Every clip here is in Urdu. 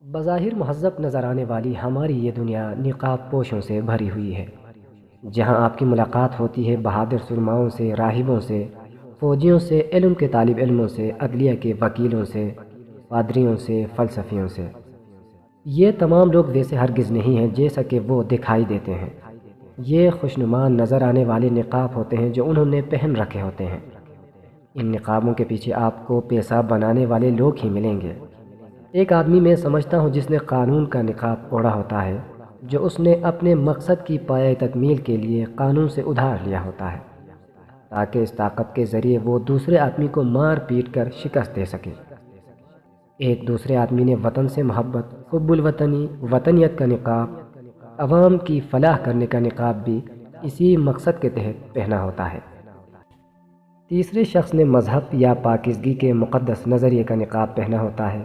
بظاہر مہذب نظر آنے والی ہماری یہ دنیا نقاب پوشوں سے بھری ہوئی ہے، جہاں آپ کی ملاقات ہوتی ہے بہادر سرماؤں سے، راہبوں سے، فوجیوں سے، علم کے طالب علموں سے، عدلیہ کے وکیلوں سے، پادریوں سے، فلسفیوں سے۔ یہ تمام لوگ ویسے ہرگز نہیں ہیں جیسا کہ وہ دکھائی دیتے ہیں۔ یہ خوشنما نظر آنے والے نقاب ہوتے ہیں جو انہوں نے پہن رکھے ہوتے ہیں۔ ان نقابوں کے پیچھے آپ کو پیسہ بنانے والے لوگ ہی ملیں گے۔ ایک آدمی میں سمجھتا ہوں جس نے قانون کا نقاب اوڑھا ہوتا ہے، جو اس نے اپنے مقصد کی پایہ تکمیل کے لیے قانون سے ادھار لیا ہوتا ہے، تاکہ اس طاقت کے ذریعے وہ دوسرے آدمی کو مار پیٹ کر شکست دے سکے۔ ایک دوسرے آدمی نے وطن سے محبت، حب الوطنی، وطنیت کا نقاب، عوام کی فلاح کرنے کا نقاب بھی اسی مقصد کے تحت پہنا ہوتا ہے۔ تیسرے شخص نے مذہب یا پاکیزگی کے مقدس نظریے کا نقاب پہنا ہوتا ہے۔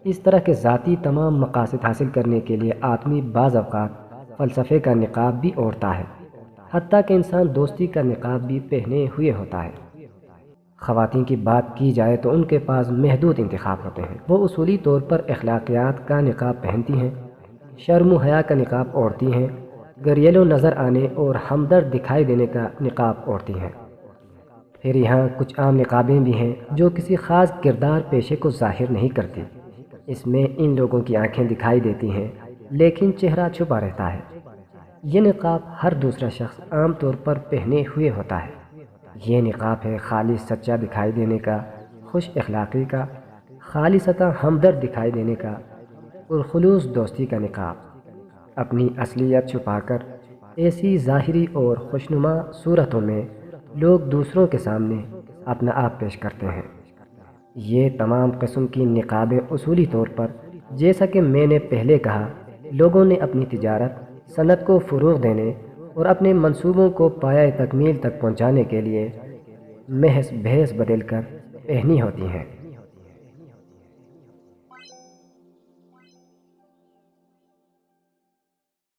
اس طرح کے ذاتی تمام مقاصد حاصل کرنے کے لیے آدمی بعض اوقات فلسفے کا نقاب بھی اوڑھتا ہے، حتیٰ کہ انسان دوستی کا نقاب بھی پہنے ہوئے ہوتا ہے۔ خواتین کی بات کی جائے تو ان کے پاس محدود انتخاب ہوتے ہیں۔ وہ اصولی طور پر اخلاقیات کا نقاب پہنتی ہیں، شرم و حیا کا نقاب اوڑھتی ہیں، گھریلو نظر آنے اور ہمدرد دکھائی دینے کا نقاب اوڑھتی ہیں۔ پھر یہاں کچھ عام نقابیں بھی ہیں جو کسی خاص کردار پیشے کو ظاہر نہیں کرتی۔ اس میں ان لوگوں کی آنکھیں دکھائی دیتی ہیں لیکن چہرہ چھپا رہتا ہے۔ یہ نقاب ہر دوسرا شخص عام طور پر پہنے ہوئے ہوتا ہے۔ یہ نقاب ہے خالص سچا دکھائی دینے کا، خوش اخلاقی کا، خالصتاً ہمدرد دکھائی دینے کا، اور خلوص دوستی کا نقاب۔ اپنی اصلیت چھپا کر ایسی ظاہری اور خوشنما صورتوں میں لوگ دوسروں کے سامنے اپنا آپ پیش کرتے ہیں۔ یہ تمام قسم کی نقابیں اصولی طور پر، جیسا کہ میں نے پہلے کہا، لوگوں نے اپنی تجارت، صنعت کو فروغ دینے اور اپنے منصوبوں کو پایہ تکمیل تک پہنچانے کے لیے محض بھیس بدل کر پہنی ہوتی ہیں۔